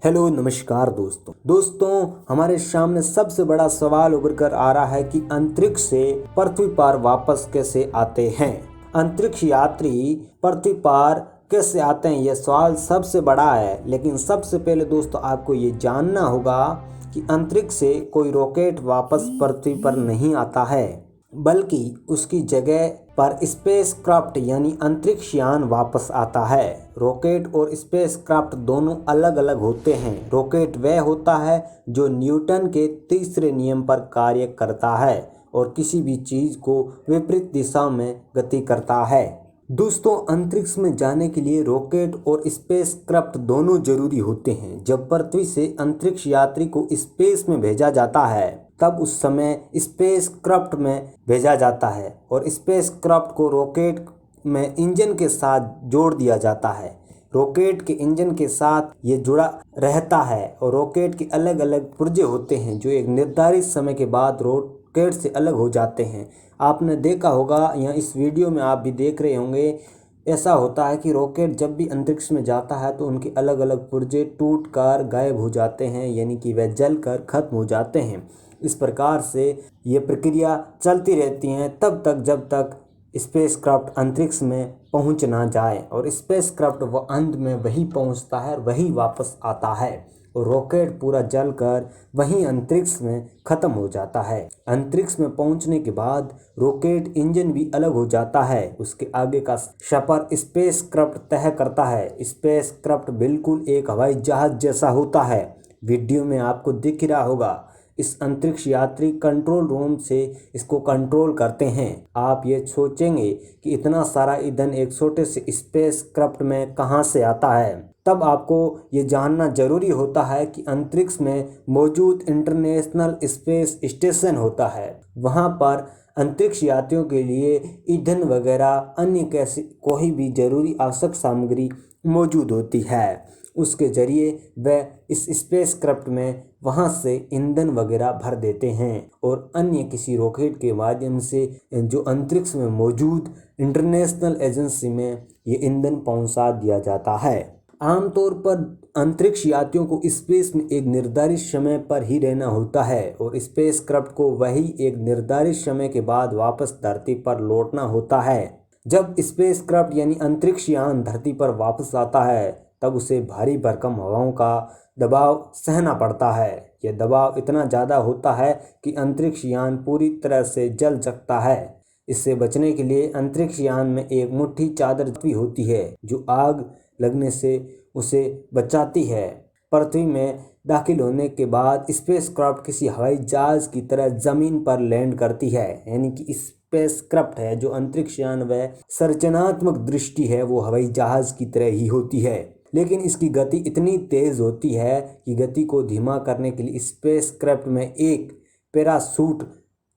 Hello नमस्कार दोस्तों हमारे सामने सबसे बड़ा सवाल उभर कर आ रहा है कि अंतरिक्ष से पृथ्वी पर वापस कैसे आते हैं। अंतरिक्ष यात्री पृथ्वी पर कैसे आते हैं, यह सवाल सबसे बड़ा है। लेकिन सबसे पहले दोस्तों आपको ये जानना होगा कि अंतरिक्ष से कोई रॉकेट वापस पृथ्वी पर नहीं आता है, बल्कि उसकी जगह पर स्पेसक्राफ्ट यानी अंतरिक्ष यान वापस आता है। रॉकेट और स्पेसक्राफ्ट दोनों अलग अलग होते हैं। रॉकेट वह होता है जो न्यूटन के तीसरे नियम पर कार्य करता है और किसी भी चीज़ को विपरीत दिशा में गति करता है। दोस्तों अंतरिक्ष में जाने के लिए रॉकेट और स्पेसक्राफ्ट दोनों जरूरी होते हैं। जब पृथ्वी से अंतरिक्ष यात्री को स्पेस में भेजा जाता है तब उस समय स्पेसक्राफ्ट में भेजा जाता है और स्पेसक्राफ्ट को रॉकेट में इंजन के साथ जोड़ दिया जाता है। रॉकेट के इंजन के साथ ये जुड़ा रहता है और रॉकेट के अलग अलग पुर्जे होते हैं जो एक निर्धारित समय के बाद रॉकेट से अलग हो जाते हैं। आपने देखा होगा या इस वीडियो में आप भी देख रहे होंगे, ऐसा होता है कि रॉकेट जब भी अंतरिक्ष में जाता है तो उनके अलग अलग पुर्जे टूट कर गायब हो जाते हैं, यानी कि वह जल कर खत्म हो जाते हैं। इस प्रकार से ये प्रक्रिया चलती रहती है तब तक जब तक स्पेसक्राफ्ट अंतरिक्ष में पहुंच ना जाए, और स्पेसक्राफ्ट वो अंत में वही पहुंचता है, वही वापस आता है और रॉकेट पूरा जलकर वहीं अंतरिक्ष में ख़त्म हो जाता है। अंतरिक्ष में पहुंचने के बाद रॉकेट इंजन भी अलग हो जाता है। उसके आगे का सफर स्पेसक्राफ्ट तय करता है। स्पेसक्राफ्ट बिल्कुल एक हवाई जहाज जैसा होता है। वीडियो में आपको दिख रहा होगा। इस अंतरिक्ष यात्री कंट्रोल रूम से इसको कंट्रोल करते हैं। आप ये सोचेंगे कि इतना सारा ईंधन एक छोटे से स्पेसक्राफ्ट में कहाँ से आता है। तब आपको ये जानना जरूरी होता है कि अंतरिक्ष में मौजूद इंटरनेशनल स्पेस स्टेशन होता है। वहाँ पर अंतरिक्ष यात्रियों के लिए ईंधन वगैरह अन्य कैसी कोई भी जरूरी आवश्यक सामग्री मौजूद होती है। उसके जरिए वह इस स्पेसक्राफ्ट में वहाँ से ईंधन वगैरह भर देते हैं और अन्य किसी रॉकेट के माध्यम से जो अंतरिक्ष में मौजूद इंटरनेशनल एजेंसी में ये ईंधन पहुँचा दिया जाता है। आमतौर पर अंतरिक्ष यात्रियों को स्पेस में एक निर्धारित समय पर ही रहना होता है और स्पेसक्राफ्ट को वही एक निर्धारित समय के बाद वापस धरती पर लौटना होता है। जब स्पेसक्राफ्ट यानी अंतरिक्ष यान धरती पर वापस आता है तब उसे भारी भरकम हवाओं का दबाव सहना पड़ता है। यह दबाव इतना ज़्यादा होता है कि अंतरिक्ष यान पूरी तरह से जल सकता है। इससे बचने के लिए अंतरिक्ष यान में एक मुट्ठी चादर भी होती है जो आग लगने से उसे बचाती है। पृथ्वी में दाखिल होने के बाद स्पेसक्राफ्ट किसी हवाई जहाज की तरह ज़मीन पर लैंड करती है, यानी कि स्पेसक्राफ्ट है जो अंतरिक्ष यान व संरचनात्मक दृष्टि है वो हवाई जहाज की तरह ही होती है। लेकिन इसकी गति इतनी तेज़ होती है कि गति को धीमा करने के लिए स्पेसक्राफ्ट में एक पैराशूट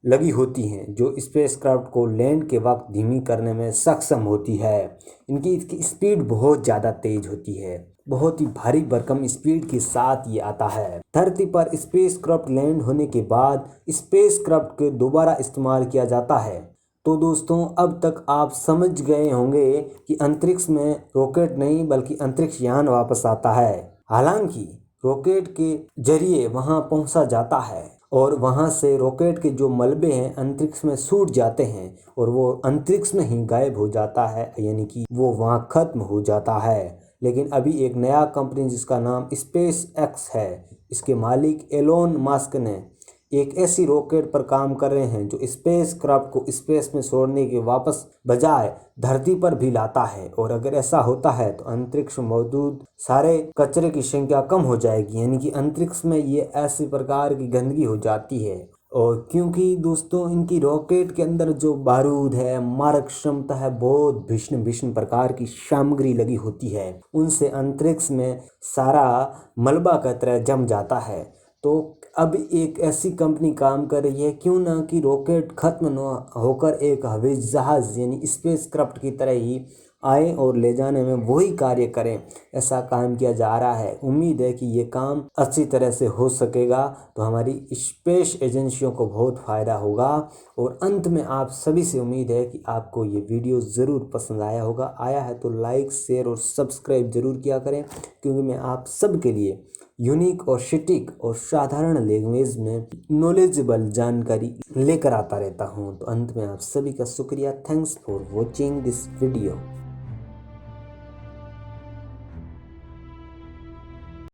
लगी होती हैं जो स्पेसक्राफ्ट को लैंड के वक्त धीमी करने में सक्षम होती है। इसकी स्पीड बहुत ज़्यादा तेज होती है, बहुत ही भारी भरकम स्पीड के साथ ये आता है। धरती पर स्पेसक्राफ्ट लैंड होने के बाद स्पेसक्राफ्ट को दोबारा इस्तेमाल किया जाता है। तो दोस्तों अब तक आप समझ गए होंगे कि अंतरिक्ष में रॉकेट नहीं बल्कि अंतरिक्ष यान वापस आता है। हालांकि रॉकेट के जरिए वहां पहुंचा जाता है और वहां से रॉकेट के जो मलबे हैं अंतरिक्ष में छूट जाते हैं और वो अंतरिक्ष में ही गायब हो जाता है, यानी कि वो वहां खत्म हो जाता है। लेकिन अभी एक नया कंपनी जिसका नाम स्पेस एक्स है, इसके मालिक एलोन मस्क ने एक ऐसी रॉकेट पर काम कर रहे हैं जो स्पेसक्राफ्ट को स्पेस में छोड़ने के वापस बजाय धरती पर भी लाता है। और अगर ऐसा होता है तो अंतरिक्ष में मौजूद सारे कचरे की संख्या कम हो जाएगी, यानी कि अंतरिक्ष में ये ऐसी प्रकार की गंदगी हो जाती है। और क्योंकि दोस्तों इनकी रॉकेट के अंदर जो बारूद है, मारक क्षमता है, बहुत भीषण प्रकार की सामग्री लगी होती है, उनसे अंतरिक्ष में सारा मलबा की तरह जम जाता है। तो अब एक ऐसी कंपनी काम कर रही है क्यों ना कि रॉकेट खत्म न होकर एक हवाई जहाज यानी स्पेसक्राफ्ट की तरह ही आए और ले जाने में वही कार्य करें, ऐसा काम किया जा रहा है। उम्मीद है कि ये काम अच्छी तरह से हो सकेगा तो हमारी स्पेस एजेंसियों को बहुत फ़ायदा होगा। और अंत में आप सभी से उम्मीद है कि आपको ये वीडियो ज़रूर पसंद आया है तो लाइक शेयर और सब्सक्राइब ज़रूर किया करें, क्योंकि मैं आप सब के लिए यूनिक और सटीक और साधारण लैंग्वेज में नॉलेजेबल जानकारी लेकर आता रहता हूँ। तो अंत में आप सभी का शुक्रिया। Thanks for watching this video.